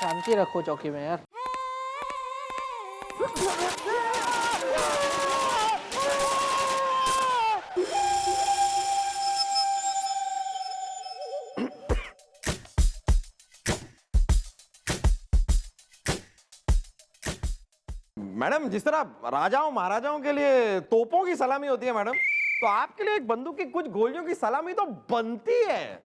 शांति रखो चौकी में यार। मैडम, जिस तरह राजाओं महाराजाओं के लिए तोपों की सलामी होती है मैडम, तो आपके लिए एक बंदूक की कुछ गोलियों की सलामी तो बनती है।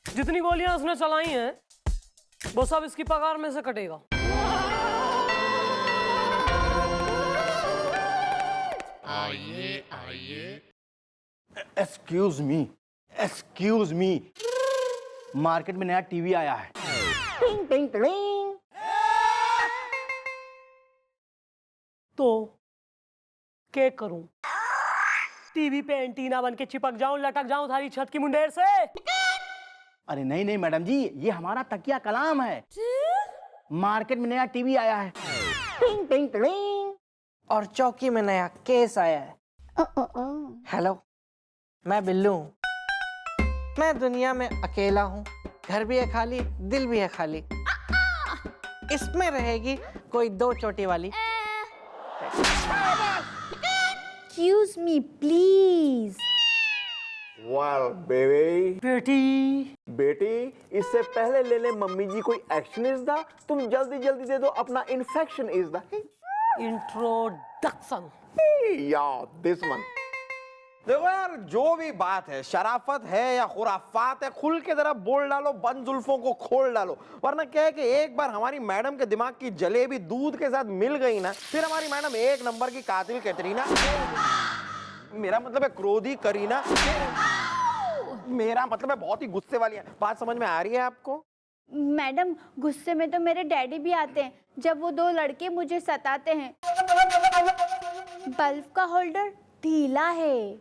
जितनी गोलियां उसने चलाई हैं वो सब इसकी पगार में से कटेगा। आइए आइए। एक्सक्यूज मी, मार्केट में नया टीवी आया है। टिंग टिंग टिंग। तो क्या करूं? टीवी पे एंटीना बन के चिपक जाऊं, लटक जाऊं थारी छत की मुंडेर से? अरे नहीं नहीं मैडम जी, ये हमारा तकिया कलाम है। मार्केट में नया टीवी आया है। टिंग टिंग टिंग। और चौकी में नया केस आया है। हेलो, मैं बिल्लू हूँ। मैं दुनिया में अकेला हूँ, घर भी है खाली, दिल भी है खाली। इसमें रहेगी कोई दो चोटी वाली। Excuse me, please. Well, baby. बेटी इससे पहले ले ले मम्मी जी कोई एक्शन इज द, तुम जल्दी जल्दी दे दो अपना इन्फेक्शन इज द। इंट्रोडक्शन। या दिस वन। देखो यार, जो भी बात है, शराफत है या खुराफात है, खुल के जरा बोल डालो, बंद जुल्फों को खोल डालो। वरना क्या है कि एक बार हमारी मैडम के दिमाग की जलेबी दूध के साथ मिल गई ना, फिर हमारी मैडम एक नंबर की कातिल कैटरीना, मेरा मतलब है क्रोधी करीना, मेरा मतलब है बहुत ही गुस्से वाली है। बात समझ में आ रही है आपको? मैडम, गुस्से में तो मेरे डैडी भी आते हैं जब वो दो लड़के मुझे सताते हैं। बल्ब का होल्डर ढीला है।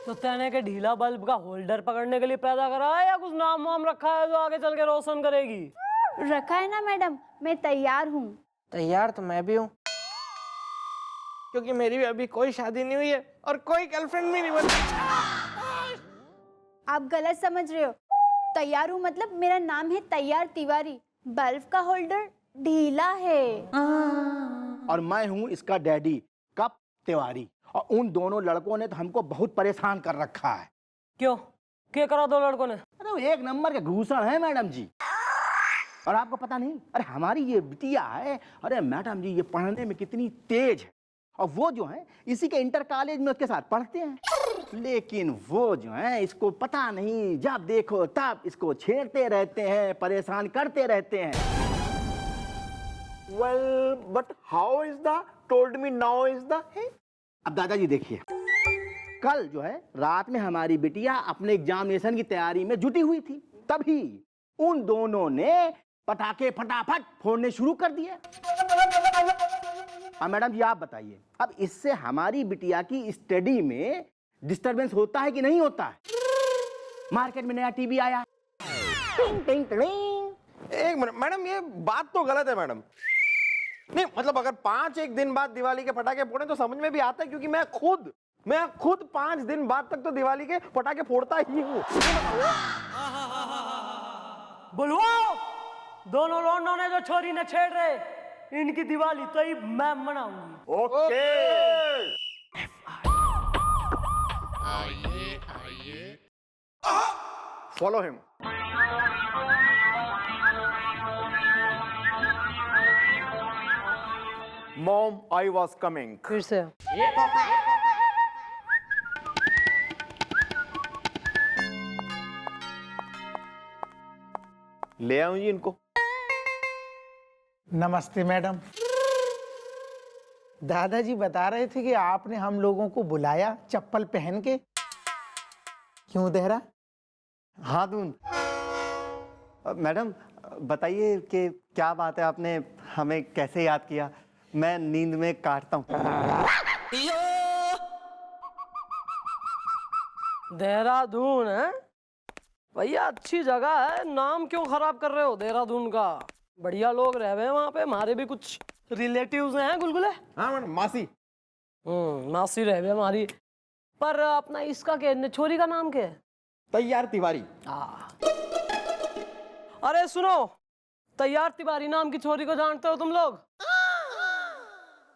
तो तैने के ढीला बल्ब का होल्डर पकड़ने के लिए पैदा करा है या कुछ नाम वाम रखा है जो आगे चल के रोशन करेगी? रखा है ना मैडम, मैं तैयार हूँ। तैयार तो मैं भी हूँ, क्योंकि मेरी भी अभी कोई शादी नहीं हुई है और कोई गर्लफ्रेंड भी नहीं बनी। आप गलत समझ रहे हो। तैयार हूँ मतलब मेरा नाम है तैयार तिवारी। बल्ब का होल्डर ढीला है। और मैं हूँ इसका डैडी कप तिवारी। और उन दोनों लड़कों ने तो हमको बहुत परेशान कर रखा है। क्यों? क्या करा दो लड़कों ने? अरे वो एक नंबर के घूसण है मैडम जी। और आपको पता नहीं, अरे हमारी ये बिटिया है, अरे मैडम जी ये पढ़ने में कितनी तेज है। और वो जो है इसी के इंटर कॉलेज में उसके साथ पढ़ते हैं। लेकिन वो जो है इसको पता नहीं, जब देखो तब इसको छेड़ते रहते हैं, परेशान करते रहते हैं। Well, but how is the? Told me now is the. अब दादाजी देखिए, कल जो है रात में हमारी बिटिया अपने एग्जामिनेशन की तैयारी में जुटी हुई थी, तभी उन दोनों ने पटाखे फटाफट फोड़ने शुरू कर दिए। अब मैडम जी आप बताइए, अब इससे हमारी बिटिया की स्टडी में डिस्टरबेंस होता है कि नहीं होता है? मार्केट में नया टीवी आया। टिंग टिंग टिंग। एक मिनट मैडम, ये बात तो गलत है मैडम। नहीं मतलब अगर 1 दिन बाद दिवाली के पटाखे फोड़े तो समझ में भी आता है, क्योंकि मैं खुद 5 दिन बाद तक तो दिवाली के पटाखे फोड़ता ही हूँ। बुलवाओ दोनों लौंडों ने जो छोरी ने छेड़ रहे, इनकी दिवाली तो ही मैं मनाऊंगी। ओके। आइए Follow him. Mom, I was coming. फिर से ले आऊं जी इनको। नमस्ते मैडम। दादाजी बता रहे थे कि आपने हम लोगों को बुलाया चप्पल पहन के। क्यों देहरा? हाँ दून। मैडम बताइए कि क्या बात है, आपने हमें कैसे याद किया? मैं नींद में काटता हूँ। देहरादून है भैया, अच्छी जगह है, नाम क्यों खराब कर रहे हो देहरादून का? बढ़िया लोग रह रहे हैं वहाँ पे, हमारे भी कुछ रिलेटिव्स हैं गुलगुले। हाँ मैडम, मासी। मासी रह रहे हमारी। पर अपना इसका क्या, छोरी का नाम क्या है? तैयार तिवारी। अरे सुनो, तैयार तिवारी नाम की छोरी को जानते हो तुम लोग?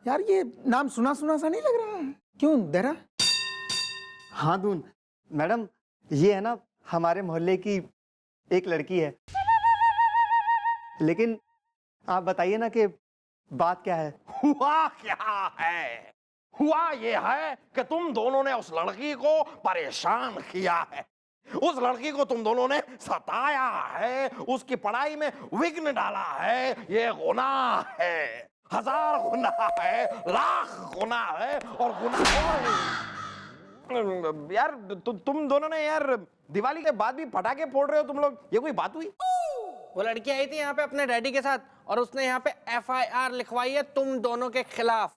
यार ये नाम सुना सुना सा नहीं लग रहा है, क्यों देहरा? हाँ दून मैडम, ये है ना हमारे मोहल्ले की एक लड़की है। लेकिन आप बताइए ना कि बात क्या है। हुआ क्या है? हुआ ये है कि तुम दोनों ने उस लड़की को परेशान किया है, उस लड़की को तुम दोनों ने सताया है, उसकी पढ़ाई में विघ्न डाला है। ये गुनाह है, 1000 गुनाह है, लाख गुनाह है। और गुनाह यार तुम दोनों ने यार दिवाली के बाद भी पटाखे फोड़ रहे हो तुम लोग, ये कोई बात हुई? वो लड़की आई थी यहाँ पे अपने डैडी के साथ और उसने यहाँ पे FIR लिखवाई है तुम दोनों के खिलाफ।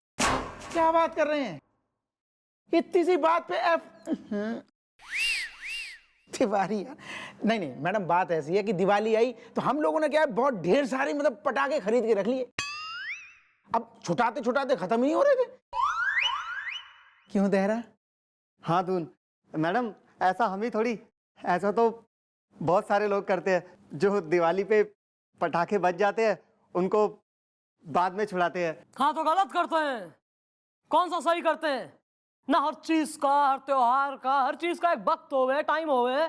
क्या बात कर रहे हैं? इतनी सी बात पे तिवारी यार, नहीं नहीं मैडम, बात ऐसी है कि दिवाली आई तो हम लोगों ने क्या है, बहुत ढेर सारे मतलब पटाखे खरीद के रख लिए। अब छुटाते छुटाते खत्म ही नहीं हो रहे थे। क्यों देहरा? हाँ दून मैडम, ऐसा हम ही थोड़ी, ऐसा तो बहुत सारे लोग करते हैं जो दिवाली पे पटाखे बच जाते हैं उनको बाद में छुड़ाते हैं। हाँ तो गलत करते हैं, कौन सा सही करते हैं ना? हर चीज का, हर त्योहार का, हर चीज का एक वक्त होवे, टाइम होवे।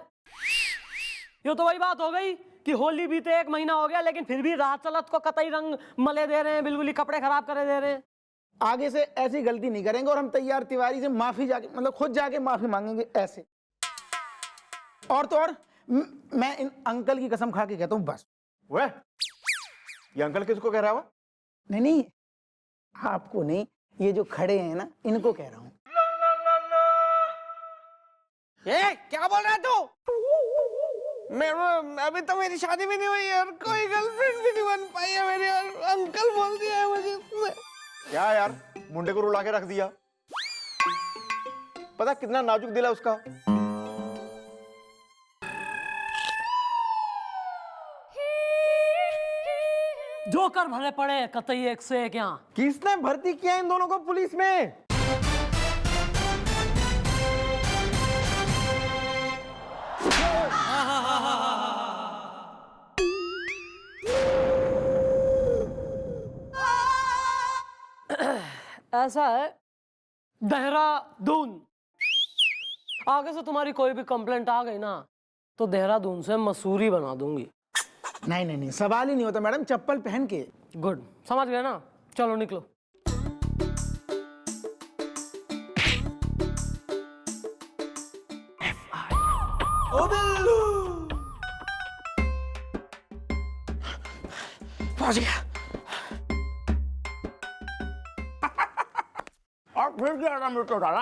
ये तो वही बात हो गई कि होली बीते 1 महीना हो गया लेकिन फिर भी राह चलत को कतई रंग मले दे रहे हैं, बिल्कुल ही कपड़े खराब करे दे रहे हैं। आगे से ऐसी गलती नहीं करेंगे और हम तैयार तिवारी से माफी जाके मतलब खुद जाके माफी मांगेंगे ऐसे। और तो और मैं इन अंकल की कसम खा के कहता हूँ बस। वे ये अंकल किसको कह रहा है? नहीं नहीं, आपको नहीं, ये जो खड़े हैं ना इनको कह रहा हूँ। ए, क्या बोल रहा है तू? अभी तो मेरी शादी भी नहीं हुई और कोई गर्लफ्रेंड भी नहीं बन पाई है मेरी, और अंकल बोल दिया है मुझे उसने। क्या यार, मुंडे को रुला के रख दिया। पता कितना नाजुक दिल है उसका। जोकर भरे पड़े कतई 1 से 1 यहाँ। किसने भर्ती किया इन दोनों को पुलिस में? ऐसा है देहरादून, आगे से तुम्हारी कोई भी कंप्लेंट आ गई ना तो देहरादून से मसूरी बना दूंगी। नहीं नहीं नहीं, सवाल ही नहीं होता मैडम, चप्पल पहन के। गुड, समझ गए ना? चलो निकलो। पहुंच गया। और फिर क्या नाम तो डाला?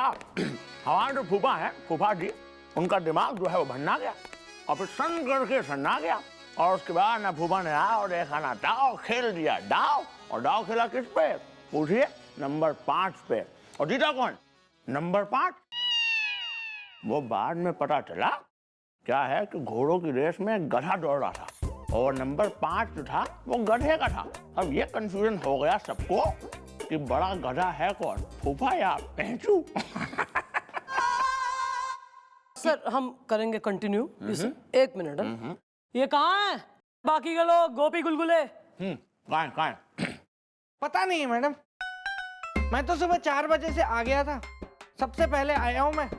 हमारे जो फूफा है, फूफा जी, उनका दिमाग जो है वो भन्ना गया और फिर सन करके सन्ना गया। और उसके बाद ना फूफा ने आया और देखा ना दाव खेल दिया, दाव। और दाव खेला किस पे? पूछिए, नंबर 5 पे। और जीता कौन? नंबर 5। वो बाद में पता चला क्या है कि घोड़ों की रेस में गधा दौड़ रहा था और नंबर 5 जो था वो गधे का था। अब ये कंफ्यूजन हो गया सबको कि बड़ा गधा है कौन, फूफा या पेंचू। सर हम करेंगे कंटिन्यू इस 1 मिनट। ये कहाँ है बाकी के लोग, गोपी गुलगुले? कहाँ है? पता नहीं है मैडम, मैं तो सुबह 4 बजे से आ गया था, सबसे पहले आया हूं मैं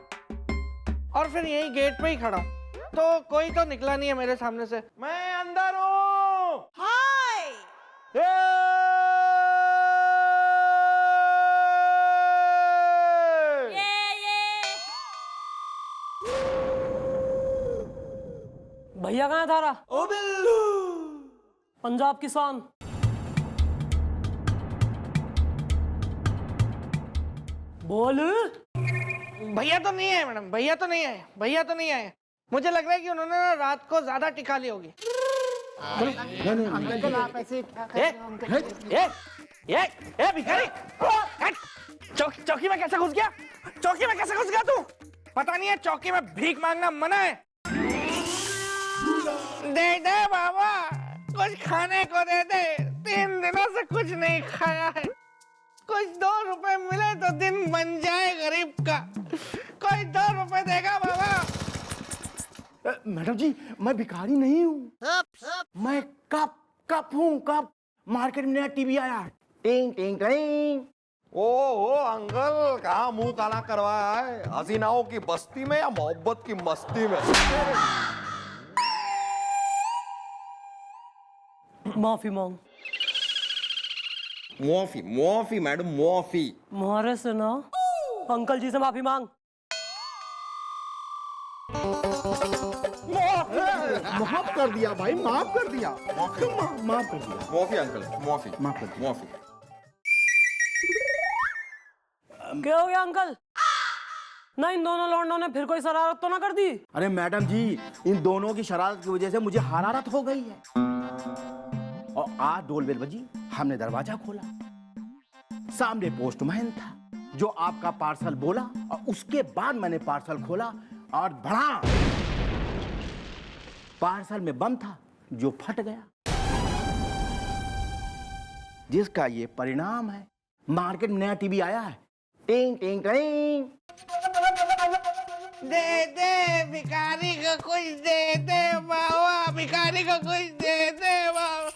और फिर यही गेट पे ही खड़ा हूं, तो कोई तो निकला नहीं है मेरे सामने से। मैं अंदर हूँ। हाय। भैया कहाँ है थारा? ओ बिल्लू। पंजाब किसान। बोल। भैया तो नहीं है मैडम, भैया तो नहीं आए, भैया तो नहीं आए। मुझे लग रहा है कि उन्होंने ना रात को ज्यादा टिका ली होगी। ए भिखारी, चौकी में कैसे घुस गया? चौकी में कैसे घुस गया तू? पता नहीं है चौकी में भीख मांगना मना है। दे दे बाबा, कुछ खाने को दे दे, 3 दिनों से कुछ नहीं खाया है। कुछ 2 रुपए मिले तो दिन बन जाए गरीब का। कोई 2 रुपए देगा बाबा? मैडम जी, मैं भिखारी नहीं हूँ। मैं कप कप हूँ कप। मार्केट में नया टीवी आया है, टिंग टिंग टिंग। ओ अंकल, कहाँ मुंह काला करवाया है? हसीनाओं की बस्ती में या मोहब्बत की मस्ती में? माफी मांग। मुआफी मुआफी मैडम मुआफी। मुहारे से ना, अंकल जी से माफी मांग। माफ कर दिया भाई, माफ कर दिया, माफ कर दिया। मुआफी अंकल, मुआफी माफ कर दिया। मुआफी। क्या हो गया अंकल? ना इन दोनों लौंडों ने फिर कोई शरारत तो ना कर दी? अरे मैडम जी, इन दोनों की शरारत की वजह से मुझे हरारत हो गई है। और आज डोल बेल बजी, हमने दरवाजा खोला, सामने पोस्टमैन था जो आपका पार्सल बोला, और उसके बाद मैंने पार्सल खोला और भड़ा, पार्सल में बम था जो फट गया, जिसका ये परिणाम है। मार्केट में नया टीवी आया है, टिंग टिंग टिंग। दे दे भिखारी को कुछ दे दे बाबा, भिखारी को कुछ दे दे बाबा।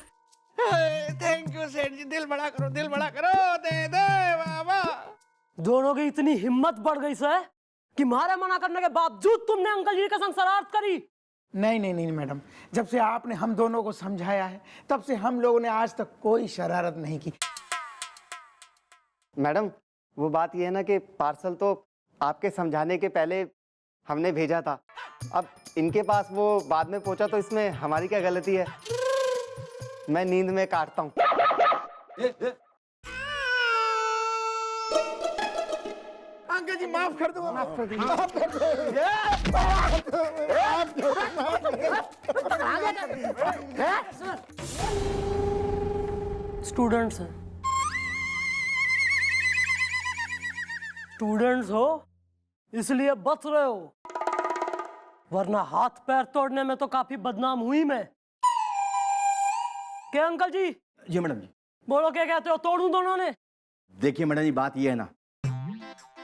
थैंक यू सेठ जी, दिल बड़ा करो, दिल बड़ा करो, दे दे बाबा। दोनों की इतनी हिम्मत बढ़ गई सर कि मारे मना करने के बावजूद तुमने अंकल जी के संग शरारत करी। नहीं मैडम, जब से आपने हम दोनों को समझाया है तब से हम लोगों ने आज तक कोई शरारत नहीं की। मैडम, वो बात ये है ना कि पार्सल तो आपके समझाने के पहले हमने भेजा था। अब इनके पास वो बाद में पहुंचा, तो इसमें हमारी क्या गलती है? मैं नींद में काटता हूँ। अंकल जी माफ कर दो, माफ कर दो। स्टूडेंट्स हैं, स्टूडेंट्स हो इसलिए बच रहे हो, वरना हाथ पैर तोड़ने में तो काफी बदनाम हुई मैं। क्या अंकल जी? जी मैडम जी। बोलो क्या कहते हो, तोड़ूं दोनों ने? देखिए मैडम जी, बात यह है ना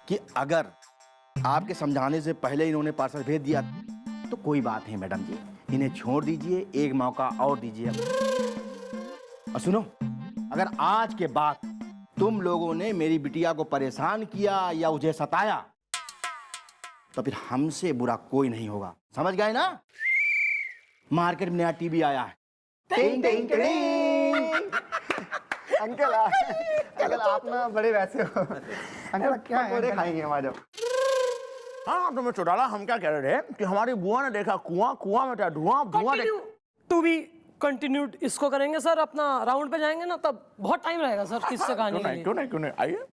कि अगर आपके समझाने से पहले इन्होंने पार्सल भेज दिया तो कोई बात नहीं मैडम जी, इन्हें छोड़ दीजिए, एक मौका और दीजिए। और सुनो, अगर आज के बाद तुम लोगों ने मेरी बिटिया को परेशान किया या उसे सताया तो फिर हमसे बुरा कोई नहीं होगा, समझ गए ना? मार्केट में नया टीवी आया है, टिंग टिंग टिंग। अंकल अंकल, आप ना बड़े वैसे हो। अंकल क्या पकौड़े खाएंगे हमारे? हाँ तुम्हें चौटाला, हम क्या कह रहे थे कि हमारी बुआ ने देखा कुआं, कुआं में था धुआं, धुआं टू बी कंटिन्यूड इसको करेंगे सर, अपना राउंड पे जाएंगे ना तब बहुत टाइम रहेगा सर किससे कहानी के लिए। क्यों नहीं आइए।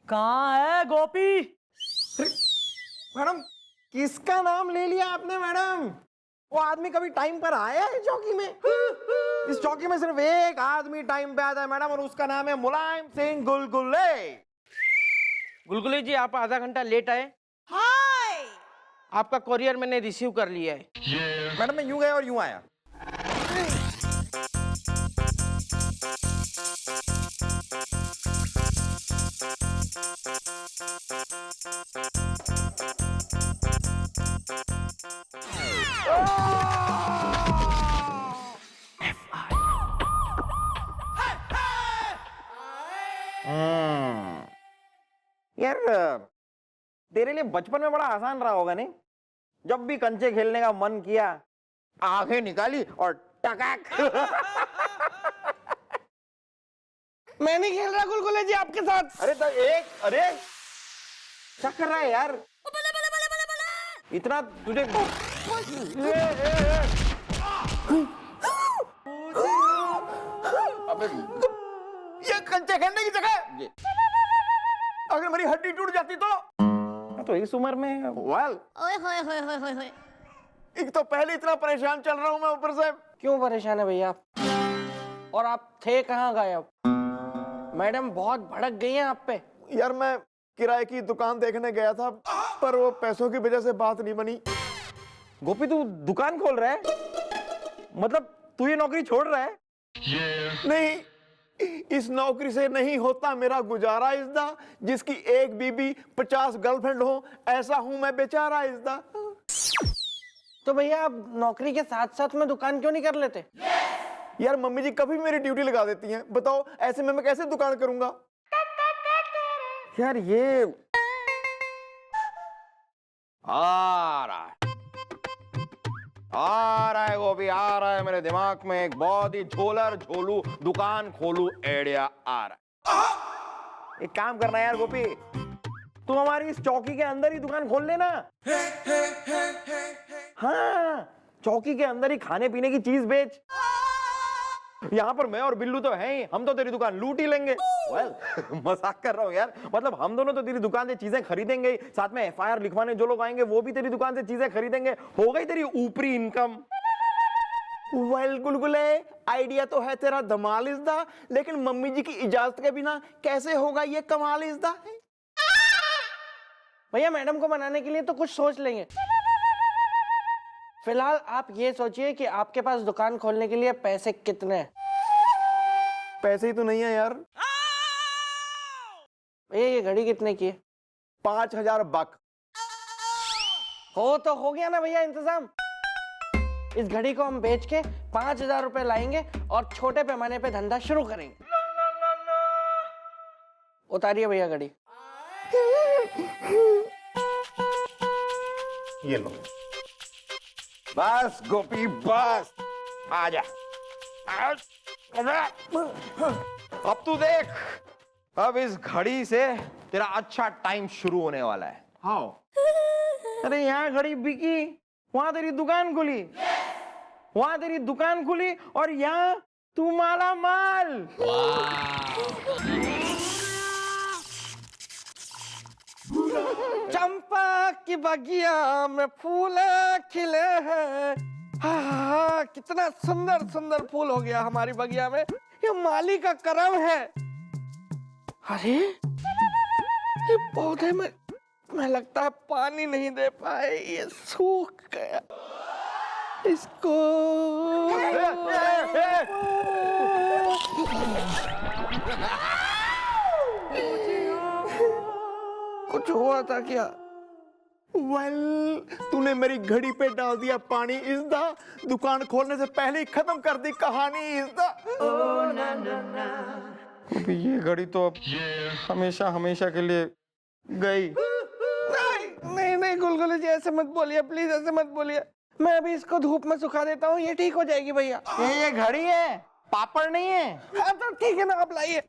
कहाँ है गोपी? मैडम, किसका नाम ले लिया आपने मैडम? वो आदमी कभी टाइम पर आया है चौकी में? इस चौकी में सिर्फ एक आदमी टाइम पे आता है मैडम, और उसका नाम है मुलायम सिंह गुलगुले। गुलगुले जी, आप आधा घंटा लेट आए। हाय, आपका कोरियर मैंने रिसीव कर लिया है। मैडम मैं यूं गया और यूं आया। यार, तेरे लिए बचपन में बड़ा आसान रहा होगा नहीं? जब भी कंचे खेलने का मन किया, आंखें निकाली और टकाक। मैं नहीं खेल रहा गुलगुले जी आपके साथ। अरे तो अरे क्या कर रहा है यार? इतना तुझे अबे ये कंचे खेलने की जगह, अगर मेरी हड्डी टूट जाती तो इस उम्र में वेल, ओए होए होए होए होए होए। एक तो पहले इतना परेशान चल रहा हूं मैं, ऊपर से क्यों परेशान है भैया आप? और आप थे कहाँ गायब? मैडम बहुत भड़क गई हैं आप पे। यार मैं किराए की दुकान देखने गया था, पर वो पैसों की वजह से बात नहीं बनी। गोपी, तू दुकान खोल रहा है? मतलब तू ये नौकरी छोड़ रहा है? नहीं, इस नौकरी से नहीं होता मेरा गुजारा इज़दा। जिसकी एक बीबी 50 गर्लफ्रेंड हो, ऐसा हूं मैं बेचारा इज़दा। तो भैया आप नौकरी के साथ साथ में दुकान क्यों नहीं कर लेते? यार मम्मी जी कभी मेरी ड्यूटी लगा देती हैं, बताओ ऐसे में मैं कैसे दुकान करूंगा? यार ये आ रहा है गोपी, आ रहा है मेरे दिमाग में एक बहुत ही झोलर झोलू दुकान खोलू आइडिया आ रहा है। एक काम करना यार गोपी, तू हमारी इस चौकी के अंदर ही दुकान खोल लेना। हाँ, चौकी के अंदर ही खाने पीने की चीज बेच। यहाँ पर मैं और बिल्लू तो हैं ही, हम तो तेरी दुकान लूट ही लेंगे। मजाक कर रहा हूँ यार, मतलब हम दोनों तो तेरी दुकान से चीजें खरीदेंगे ही, साथ में एफआईआर लिखवाने जो लोग आएंगे वो भी तेरी दुकान से चीजें खरीदेंगे, हो गई तेरी ऊपरी इनकम। वेल गुलगुले, आइडिया तो है तेरा धमालिज़दा, लेकिन मम्मी जी की इजाजत के बिना कैसे होगा ये कमालिज़दा? भैया मैडम को मनाने के लिए तो कुछ सोच लेंगे। फिलहाल आप ये सोचिए कि आपके पास दुकान खोलने के लिए पैसे कितने हैं? पैसे ही तो नहीं है यार। भैया ये घड़ी कितने की है? 5000 बक। हो तो हो गया ना भैया इंतजाम। इस घड़ी को हम बेच के 5000 रुपए लाएंगे और छोटे पैमाने पे धंधा शुरू करेंगे। उतारिए भैया घड़ी। ये लो बस गोपी बस, आजा। अब तू देख, अब इस घड़ी से तेरा अच्छा टाइम शुरू होने वाला है। हाँ, अरे यहाँ घड़ी बिकी, वहां तेरी दुकान खुली, वहां तेरी दुकान खुली और यहाँ तू माला माल। चंपा की बगिया में फूल खिले हैं। हाँ, कितना सुंदर सुंदर फूल हो गया हमारी बगिया में। ये माली का करम है। अरे ये पौधे में लगता है पानी नहीं दे पाए, ये सूख गया। इसको कुछ हुआ था क्या? वेल तूने मेरी घड़ी पे डाल दिया पानी इज़दा, दुकान खोलने से पहले ही खत्म कर दी कहानी इज़दा। ये घड़ी तो अब हमेशा हमेशा के लिए गई। नहीं नहीं गुलगुले जी, ऐसे मत बोलिए प्लीज, ऐसे मत बोलिए। मैं अभी इसको धूप में सुखा देता हूँ, ये ठीक हो जाएगी भैया। ये घड़ी है, पापड़ नहीं है। हाँ तो ठीक है ना, आप लाइए।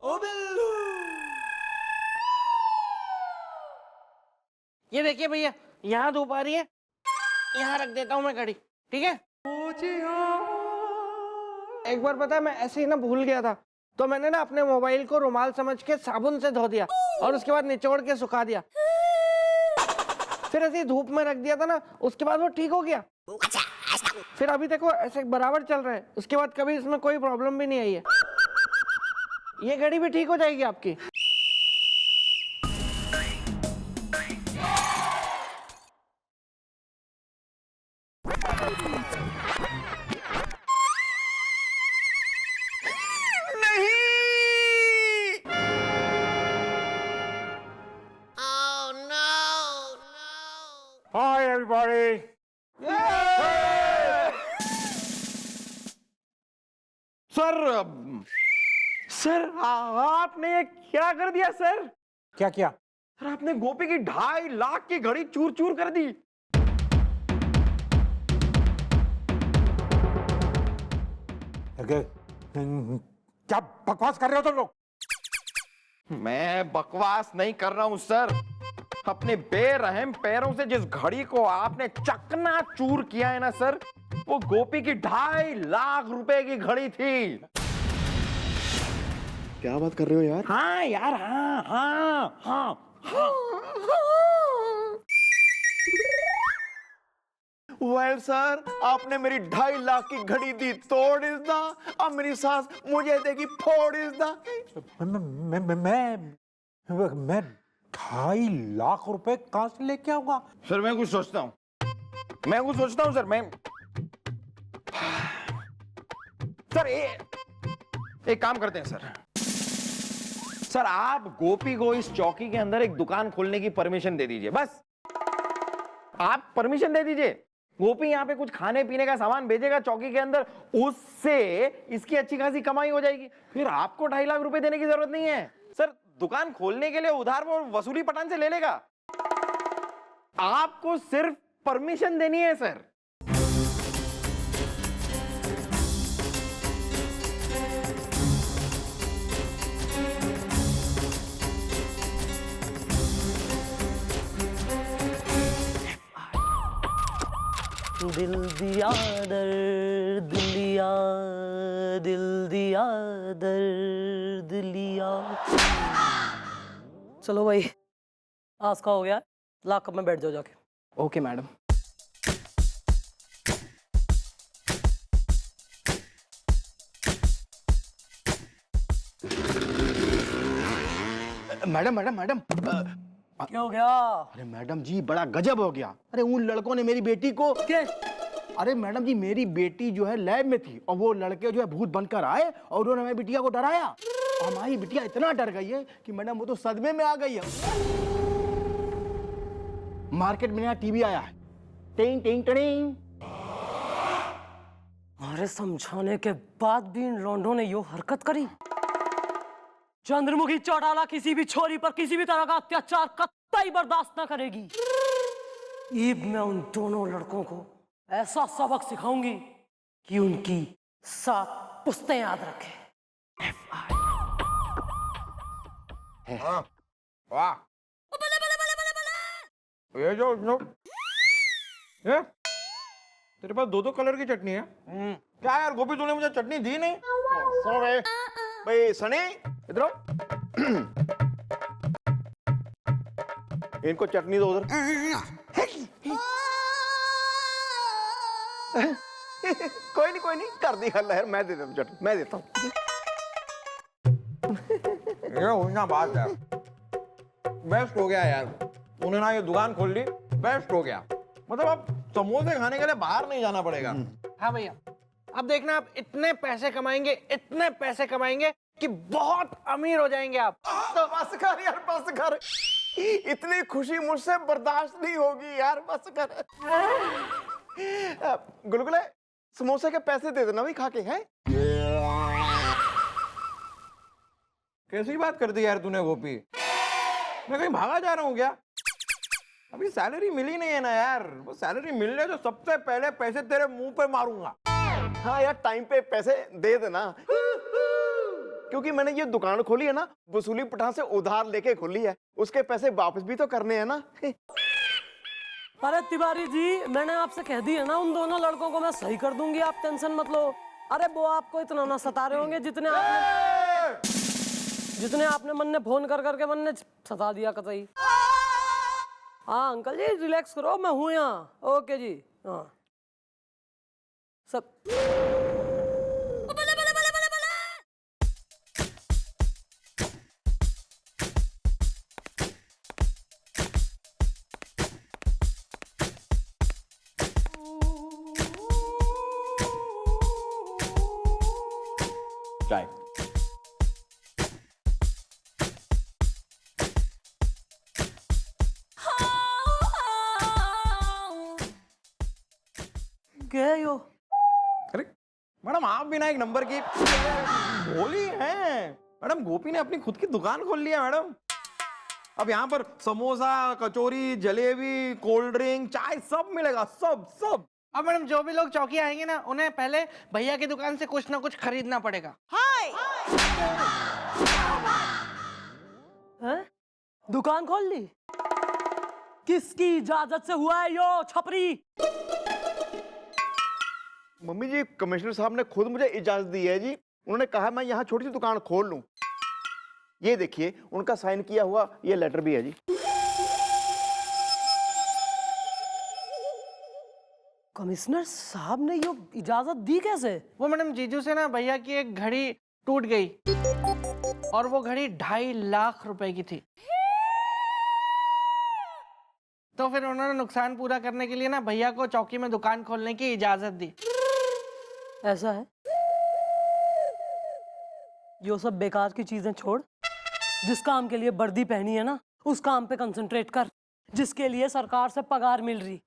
ये देखिए भैया, यहाँ धूप आ रही है, यहाँ रख देता हूँ मैं घड़ी, ठीक है? एक बार पता है मैं ऐसे ही ना भूल गया था, तो मैंने ना अपने मोबाइल को रुमाल समझ के साबुन से धो दिया और उसके बाद निचोड़ के सुखा दिया, फिर ऐसे ही धूप में रख दिया था ना, उसके बाद वो ठीक हो गया। फिर अभी देखो ऐसे बराबर चल रहा है, उसके बाद कभी इसमें कोई प्रॉब्लम भी नहीं आई है। ये घड़ी भी ठीक हो जाएगी आपकी। Hi everybody. सर आपने ये क्या कर दिया सर? क्या किया? सर आपने गोपी की 2.5 लाख की घड़ी चूर चूर कर दी। क्या बकवास कर रहे हो तुम लोग? मैं बकवास नहीं कर रहा हूं सर, अपने बेरहम पैरों से जिस घड़ी को आपने चकना चूर किया है ना सर, वो गोपी की 2.5 लाख रुपए की घड़ी थी। क्या बात कर रहे हो यार? हाँ यार, हाँ हाँ हाँ हाँ। वेल सर, आपने मेरी 2.5 लाख की घड़ी दी तोड़ इज़दा, अब मेरी सास मुझे देगी फोड़ इज़दा। मैं 2.5 लाख रुपए कहां से लेके आऊंगा? सर मैं कुछ सोचता हूँ सर, मैं सर एक काम करते हैं सर आप गोपी को इस चौकी के अंदर एक दुकान खोलने की परमिशन दे दीजिए, बस आप परमिशन दे दीजिए। गोपी यहाँ पे कुछ खाने पीने का सामान भेजेगा चौकी के अंदर, उससे इसकी अच्छी खासी कमाई हो जाएगी। फिर आपको 2.5 लाख रुपए देने की जरूरत नहीं है सर। दुकान खोलने के लिए उधार वो वसूली पठान से ले लेगा, आपको सिर्फ परमिशन देनी है सर। दिल दिया दर्द लिया, दिल दिया दर्द लिया। चलो भाई, आज का हो गया, लॉकअप में बैठ जाओ जाके। Okay madam. Madam madam madam क्या हो गया? अरे मैडम जी बड़ा गजब हो गया। अरे उन लड़कों ने मेरी बेटी को क्या? अरे मैडम जी मेरी बेटी जो है लैब में थी और वो लड़के जो है भूत बनकर आए और उन्होंने हमारी बिटिया को डराया। और हमारी बिटिया इतना डर गई है कि मैडम वो तो सदमे में आ गई है। मार्केट में नया टीवी आया है, टिंग टिंग टिंग। अरे समझाने के बाद भी इन लौंडों ने यो हरकत करी। चंद्रमुखी चौटाला किसी भी छोरी पर किसी भी तरह का अत्याचार कतई बर्दाश्त न करेगी। ईब मैं उन दोनों लड़कों को ऐसा सबक सिखाऊंगी कि उनकी 7 पुश्तें याद रखे। वाह, ये जो ये तेरे पास 2 कलर की चटनी है। क्या यार गोपी, तूने मुझे चटनी दी नहीं? सॉरी भाई। सनी इधर आओ। इनको चटनी दो उधर। कोई नहीं कर दी हल है, मैं दे देता हूँ चटनी, मैं देता हूँ। ये होना बात है, बेस्ट हो गया यार। उन्होंने ना ये दुकान खोल ली, बेस्ट हो गया। मतलब अब समोसे खाने के लिए बाहर नहीं जाना पड़ेगा। हाँ भैया, अब देखना आप इतने पैसे कमाएंगे कि बहुत अमीर हो जाएंगे आप। तो बस कर यार, बस कर। इतनी खुशी मुझसे बर्दाश्त नहीं होगी यार, बस कर। गुलगुले समोसे के पैसे दे देना, भी खा के हैं। कैसी बात कर दी यार तूने गोपी? मैं कहीं भागा जा रहा हूँ क्या? अभी सैलरी मिली नहीं है ना यार। वो सैलरी मिलने तो सबसे पहले पैसे तेरे मुंह पे मारूंगा। हाँ यार, टाइम पे पैसे दे देना, क्योंकि मैंने ये दुकान खोली है ना, वसूली पठान से उधार लेके खोली है, उसके पैसे वापस भी तो करने हैं ना। अरे तिवारी जी, मैंने आपसे कह दी है ना, उन दोनों लड़कों को मैं सही कर दूंगी, आप टेंशन मत लो। अरे वो आपको इतना ना सता रहे होंगे जितने आपने मन ने फोन कर करके मन ने सता दिया कतई। हाँ अंकल जी रिलैक्स करो, मैं हूँ यहाँ। ओके जी। हाँ सब चाय। क्या है यो? अरे मैडम, आप बिना एक नंबर की बोली हैं। मैडम गोपी ने अपनी खुद की दुकान खोल लिया मैडम। अब यहाँ पर समोसा, कचौरी, जलेबी, कोल्ड ड्रिंक, चाय सब मिलेगा, सब सब। अब मैडम जो भी लोग चौकी आएंगे ना, उन्हें पहले भैया की दुकान से कुछ ना कुछ खरीदना पड़ेगा। हैं? दुकान खोल ली? किसकी इजाजत से हुआ है यो छपरी? मम्मी जी, कमिश्नर साहब ने खुद मुझे इजाजत दी है जी। उन्होंने कहा मैं यहाँ छोटी सी दुकान खोल लूं। ये देखिए, उनका साइन किया हुआ ये लेटर भी है जी। कमिश्नर साहब ने यो इजाजत दी कैसे? वो मैडम जीजू से ना भैया की एक घड़ी टूट गई और वो घड़ी 2.5 लाख रुपए की थी। तो फिर उन्होंने नुकसान पूरा करने के लिए ना भैया को चौकी में दुकान खोलने की इजाजत दी। ऐसा है? यो सब बेकार की चीजें छोड़, जिस काम के लिए वर्दी पहनी है ना, उस काम पे कंसंट्रेट कर, जिसके लिए सरकार से पगार मिल रही।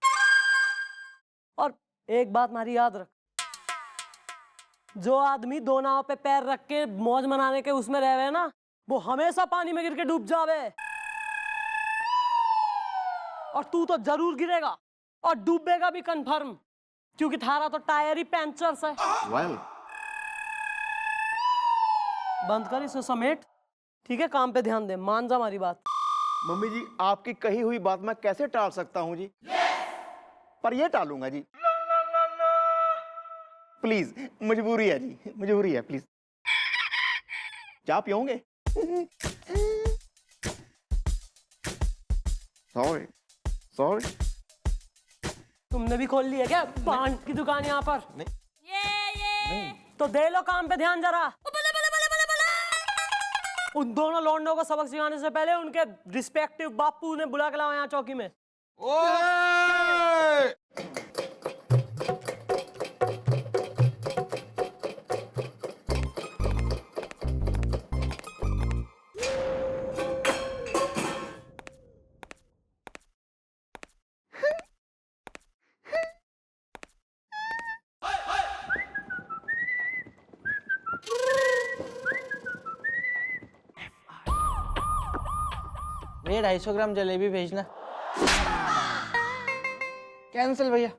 और एक बात हमारी याद रख, जो आदमी दो नाव पे पैर रख के मौज मनाने के उसमें रह रहे ना, वो हमेशा पानी में गिर के डूब जावे। और तू तो जरूर गिरेगा और डूबेगा भी कंफर्म, क्योंकि थारा तो टायर ही पंचर है। वेल बंद कर इसे समेट, ठीक है? काम पे ध्यान दे, मान जा हमारी बात। मम्मी जी, आपकी कही हुई बात मैं कैसे टाल सकता हूँ जी? पर ये टालूंगा जी। प्लीज, मजबूरी है जी, मजबूरी है, प्लीज। चाय पियोगे? Sorry sorry. तुमने भी खोल ली है क्या पान की दुकान यहाँ पर? नहीं। तो दे लो काम पे ध्यान जरा। उन दोनों लौंडों को सबक सिखाने से पहले उनके रिस्पेक्टिव बापू ने बुला के लाओ यहाँ चौकी में। ओए! भैया 250 ग्राम जलेबी भेजना। कैंसिल भैया।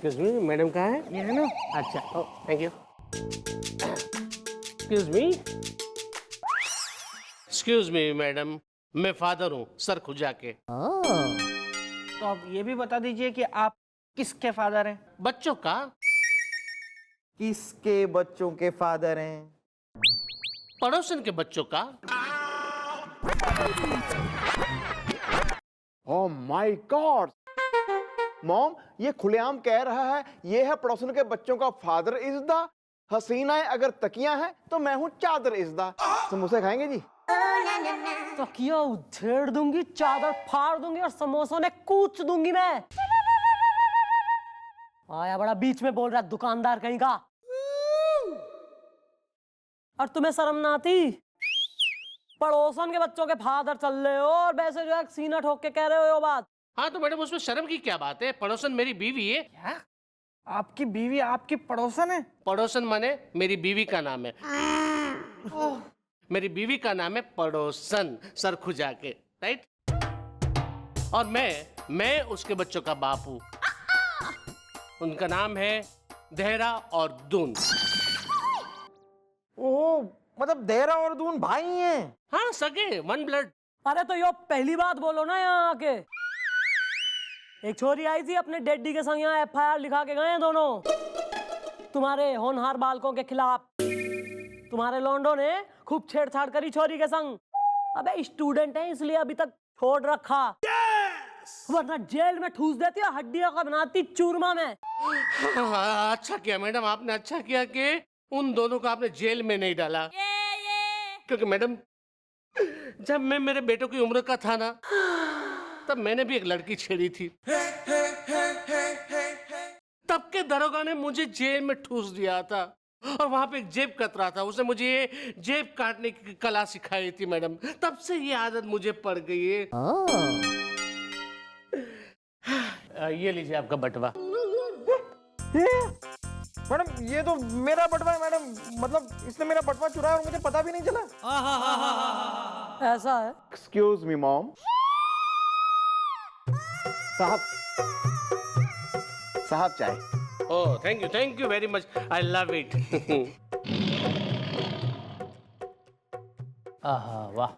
एक्सक्यूज मी, मैडम कहाँ है? ये है ना? अच्छा, oh thank you. Excuse me madam, मैं फादर हूँ सर खुजा के। तो आप ये भी बता दीजिए कि आप किसके फादर हैं? बच्चों का। किसके बच्चों के फादर हैं? पड़ोसन के बच्चों का। ओह माय गॉड मॉम, ये खुलेआम कह रहा है ये है पड़ोसन के बच्चों का फादर इज द हसीनाएं अगर तकियां हैं तो मैं हूं चादर इज द। समोसे खाएंगे जी? तो क्यों उधेड़ दूंगी, चादर फाड़ दूंगी और समोसों में कूच दूंगी मैं। आया बड़ा बीच में बोल रहा दुकानदार कहीं का। और तुम्हें शर्म ना आती? पड़ोसन के बच्चों के फादर चल रहे हो और वैसे जो है सीना ठोक के कह रहे हो बात। हाँ तो मैडम उसमें शर्म की क्या बात है? पड़ोसन मेरी बीवी है। क्या? आपकी बीवी आपकी पड़ोसन है? पड़ोसन माने मेरी बीवी का नाम है। मेरी बीवी का नाम है पड़ोसन सर खुजा के, राइट? और मैं उसके बच्चों का बाप हूँ। उनका नाम है देहरा और दून। ओह, मतलब देहरा और दून भाई हैं? हाँ सगे, वन ब्लड। अरे तो यो पहली बात बोलो ना यहाँ आके। एक छोरी आई थी अपने डैडी के संग, यहाँ FIR लिखा के गए हैं दोनों तुम्हारे होनहार बालकों के खिलाफ। तुम्हारे लौंडों ने खूब छेड़छाड़ करी छोरी के संग। अबे स्टूडेंट है इसलिए अभी तक छोड़ रखा, वरना जेल में ठूस देती और हड्डियों का बनाती चूरमा में। हाँ, अच्छा किया मैडम, आपने अच्छा किया कि उन दोनों को आपने जेल में नहीं डाला। क्योंकि मैडम जब मैं मेरे बेटों की उम्र का था ना, तब मैंने भी एक लड़की छेड़ी थी। तब के दरोगा ने मुझे जेल में ठूस दिया था और वहां पे एक जेब कतरा था, उसने मुझे ये जेब काटने की कला सिखाई थी मैडम। तब से ये आदत मुझे पड़ गई है। ये लीजिए आपका बटवा। मैडम ये तो मेरा बटवा है मैडम, मतलब इसने मेरा बटवा चुराया और मुझे पता भी नहीं चला। ऐसा है? Excuse me mom. साहब चाय। Oh thank you very much, I love it. आहा वाह।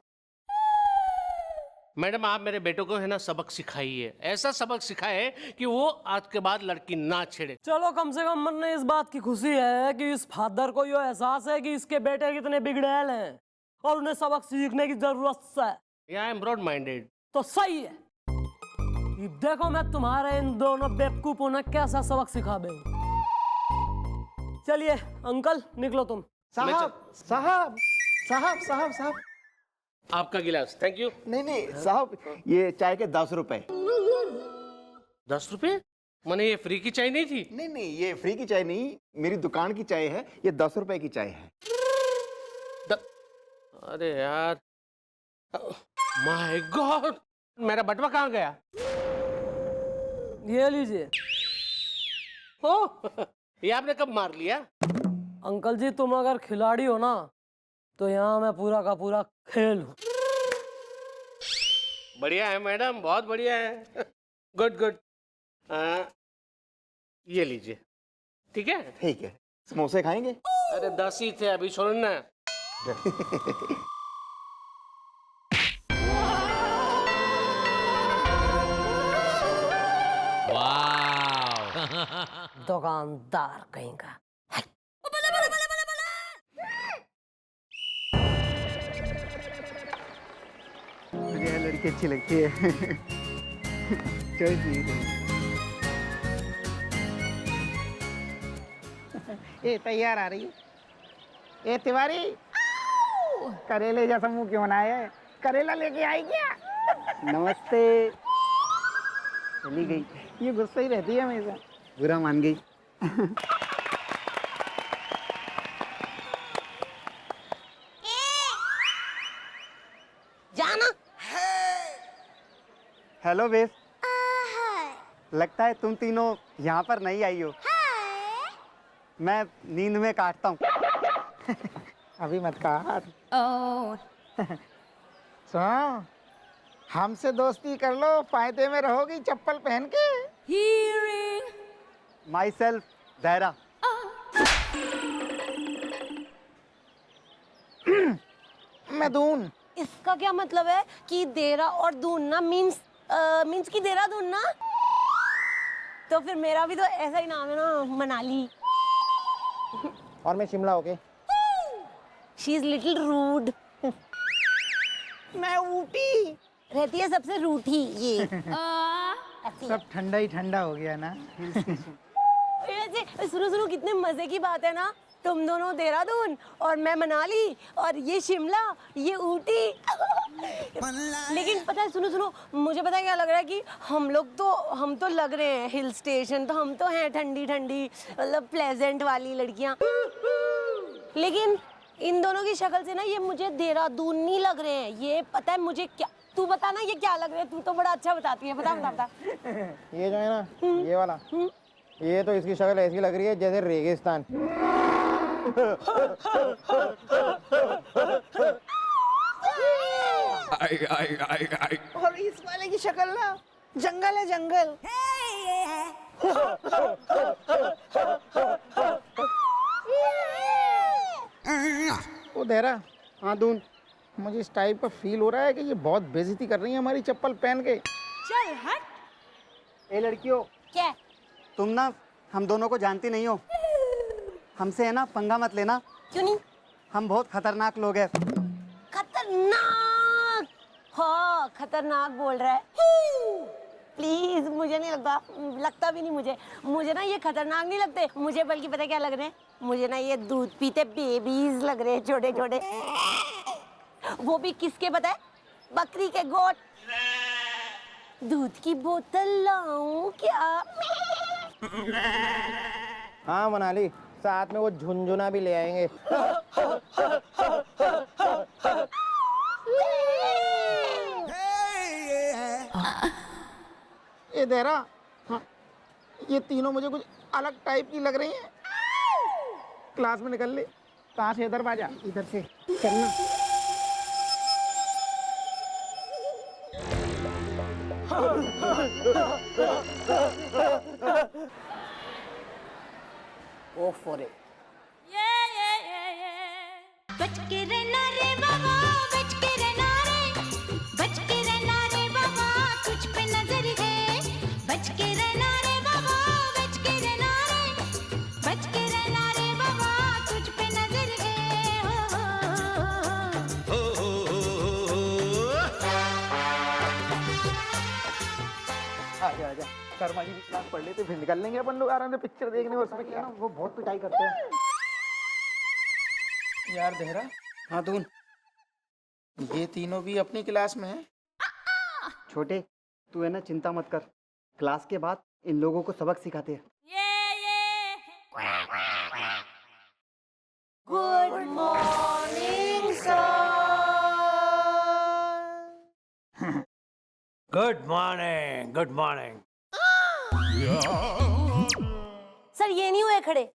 मैडम आप मेरे बेटों को है ना सबक सिखाइए, ऐसा सबक सिखाए कि वो आज के बाद लड़की ना छेड़े। चलो कम से कम मन में इस बात की खुशी है कि इस फादर को ये एहसास है कि इसके बेटे कितने बिगड़ैल हैं और उन्हें सबक सीखने की जरूरत है। I am broad minded. तो सही है, ये देखो मैं तुम्हारे इन दोनों बेवकूफों ने कैसा सबक सिखा दे। चलिए अंकल निकलो तुम। साहब साहब साहब साहब साहब आपका गिलास, थैंक यू। नहीं नहीं साहब, ये चाय के 10 रुपए। 10 रुपए? मैंने ये फ्री की चाय नहीं थी। नहीं नहीं, ये फ्री की चाय नहीं, मेरी दुकान की चाय है, ये 10 रुपए की चाय है। अरे यार, माय गॉड, मेरा बटवा कहाँ गया? ये लीजिए। ओ, ये आपने कब मार लिया? अंकल जी, तुम अगर खिलाड़ी हो ना तो यहाँ मैं पूरा का पूरा खेल हूँ। बढ़िया है मैडम, बहुत बढ़िया है। Good good. ये लीजिए, ठीक है? ठीक है। समोसे खाएंगे? अरे 10 ही थे, अभी छोड़ना। दुकानदार कहीं का। मुझे यह लड़की अच्छी लगती है। चल ठीक है। ये तैयार आ रही है। ए तिवारी, करेले जैसा मुंह क्यों बनाया है? करेला लेके आई क्या? नमस्ते। चली गई। ये गुस्सा ही रहती है हमेशा। बुरा मान गई। जाना। Hello base. लगता है तुम तीनों यहाँ पर नहीं आई हो। मैं नींद में काटता हूँ। अभी मत काट। सुनो, हमसे दोस्ती कर लो, फायदे में रहोगी चप्पल पहन के। माई सेल्फ दायरा। मैं दून। इसका क्या मतलब है कि देरा और दूनना मीन्स की देहरादून ना? तो फिर मेरा भी तो ऐसा ही नाम है ना, मनाली। और मैं शिमला हो गई। She is little rude. मैं ऊटी। रहती है सबसे रूठी ये। सब ठंडा ही ठंडा हो गया ना। वैसे सुनो, कितने मजे की बात है ना, तुम दोनों देहरादून और मैं मनाली और ये शिमला, ये ऊटी। लेकिन पता है, सुनो, मुझे पता है क्या लग रहा है कि हम तो लग रहे हैं हिल स्टेशन, तो हम तो हैं ठंडी ठंडी, मतलब प्लेजेंट वाली लड़कियां। लेकिन इन दोनों की शक्ल से ना ये मुझे देहरादून नहीं लग रहे हैं। ये पता है मुझे क्या, तू बता ना ये क्या लग रहा है? तू तो बड़ा अच्छा बताती है, बता। ये जो है ना, ये वाला, ये तो इसकी शक्ल ऐसी लग रही है जैसे रेगिस्तान। और इस वाले की शक्ल ना जंगल है, जंगल। ओ देहरा, हाँ दून, मुझे इस टाइप का फील हो रहा है कि ये बहुत बेइज्जती कर रही है हमारी चप्पल पहन के। चल हट। ए लड़कियों, क्या? तुम ना हम दोनों को जानती नहीं हो। हमसे है ना पंगा मत लेना। क्यों नहीं? हम बहुत खतरनाक लोग हैं। खतरनाक? हाँ, खतरनाक बोल रहा है। प्लीज, मुझे नहीं लगता भी नहीं मुझे ना ये खतरनाक नहीं लगते मुझे, बल्कि पता क्या लग रहे हैं मुझे ना, ये दूध पीते बेबीज लग रहे हैं, छोटे छोटे। वो भी किसके पता है? बकरी के गोट। दूध की बोतल लाऊं क्या? हाँ मनाली, साथ में वो झुनझुना भी ले आएंगे। ये देहरा, हाँ, ये तीनों मुझे कुछ अलग टाइप की लग रही हैं। क्लास में निकल ले। कहाँ से? इधर बाजा, इधर से चलना। ओ फॉर इट। बच के रहना रे बाबा, बच के रहना रे, बच के रहना रे बाबा, तुझ पे नजर है। बच के रहना रे बाबा, बच के रहना रे, बच के रहना रे बाबा, तुझ पे नजर है। आजा शर्मा जी की क्लास पढ़ लेते, फिर निकल लेंगे अपन लोग आराम से पिक्चर देखने। उसमें क्या, वो बहुत पिटाई करते हैं यार। देहरा, हाँ दून, ये तीनों भी अपनी क्लास में हैं। छोटे, तू है ना, चिंता मत कर। क्लास के बाद इन लोगों को सबक सिखाते हैं। Good morning sir. Good morning, good morning. Sir ये नहीं हुए खड़े।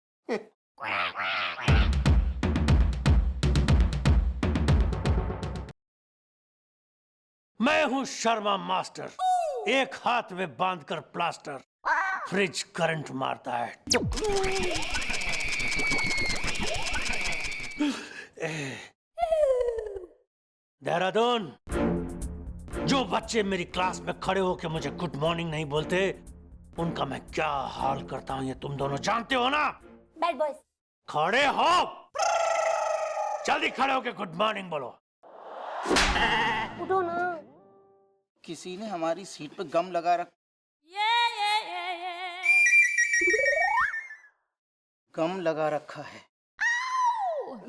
मैं हूँ शर्मा मास्टर, एक हाथ में बांधकर प्लास्टर, फ्रिज करंट मारता है। देहरादून, जो बच्चे मेरी क्लास में खड़े होकर मुझे गुड मॉर्निंग नहीं बोलते, उनका मैं क्या हाल करता हूं ये तुम दोनों जानते हो ना। Bad boys. खड़े हो, जल्दी खड़े होकर गुड मॉर्निंग बोलो। उठो ना। किसी ने हमारी सीट पे गम लगा गम लगा रखा है।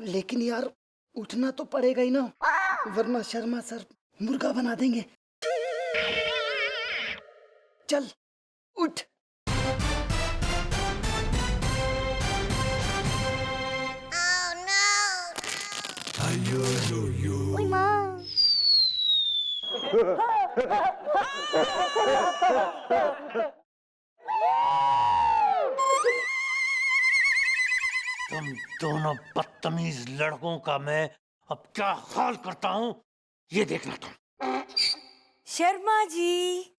लेकिन यार उठना तो पड़ेगा ही ना, वरना शर्मा सर मुर्गा बना देंगे। चल उठ। तुम दोनों बदतमीज लड़कों का मैं अब क्या हाल करता हूं ये देखना तुम। Sharma ji.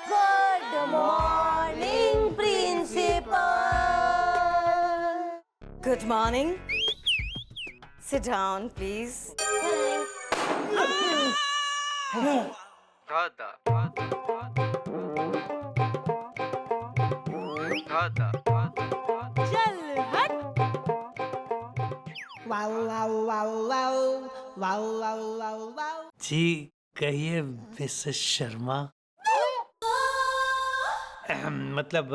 Good morning principal. Good morning. Sit down, please. चल हट। Wow wow wow wow wow wow wow wow. जी कहिए मिसेस शर्मा। मतलब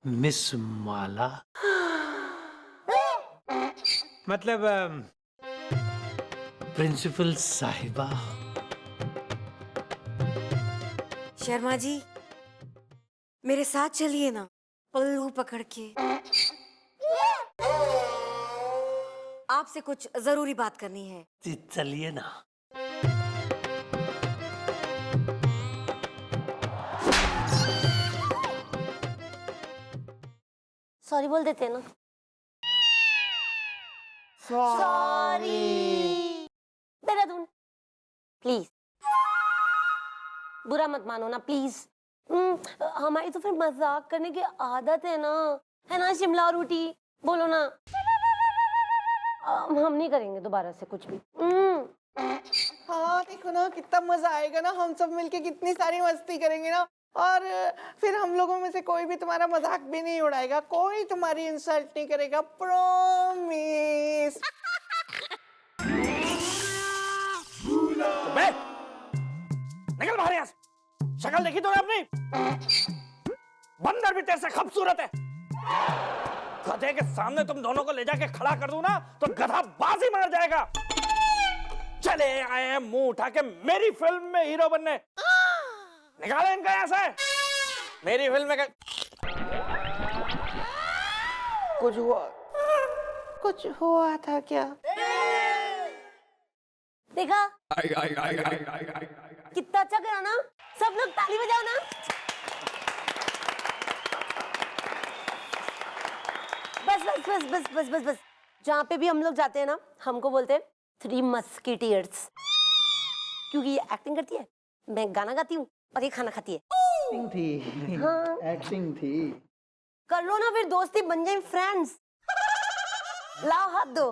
मिस माला, मतलब प्रिंसिपल साहिबा। शर्मा जी, मेरे साथ चलिए ना, पल्लू पकड़ के। आपसे कुछ जरूरी बात करनी है। जी चलिए ना। सॉरी बोल देते हैं ना। सॉरी। देहरादून प्लीज, बुरा मत मानो ना प्लीज। हमारी तो फिर मजाक करने की आदत है ना शिमला और ऊटी। बोलो ना। हम नहीं करेंगे दोबारा से कुछ भी। हाँ देखो ना कितना मजा आएगा ना, हम सब मिलके कितनी सारी मस्ती करेंगे ना, और फिर हम लोगों में से कोई भी तुम्हारा मजाक भी नहीं उड़ाएगा, कोई तुम्हारी इंसल्ट नहीं करेगा, प्रॉमिस। बे, निकल बाहर यहाँ से। शक्ल देखी तूने अपनी? बंदर भी तेरे से खूबसूरत है। गधे के सामने तुम दोनों को ले जाके खड़ा कर दूं ना तो गधा बाजी मार जाएगा। चले आए हैं मुंह उठा के मेरी फिल्म में हीरो बनने। निकाले इनका यहाँ से। मेरी फिल्म में कुछ हुआ था क्या? देखा कितना अच्छा करा ना। सब लोग ताली बजाओ ना। बस बस बस बस बस बस बस। जहाँ पे भी हम लोग जाते हैं ना, हमको बोलते हैं 3 मस्कीटियर्स, क्योंकि ये एक्टिंग करती है, मैं गाना गाती हूँ और ये खाना खाती है। एक्टिंग थी। हाँ। एक्टिंग थी। कर लो ना फिर, दोस्ती बन जाए फ्रेंड्स। लाओ हाथ दो।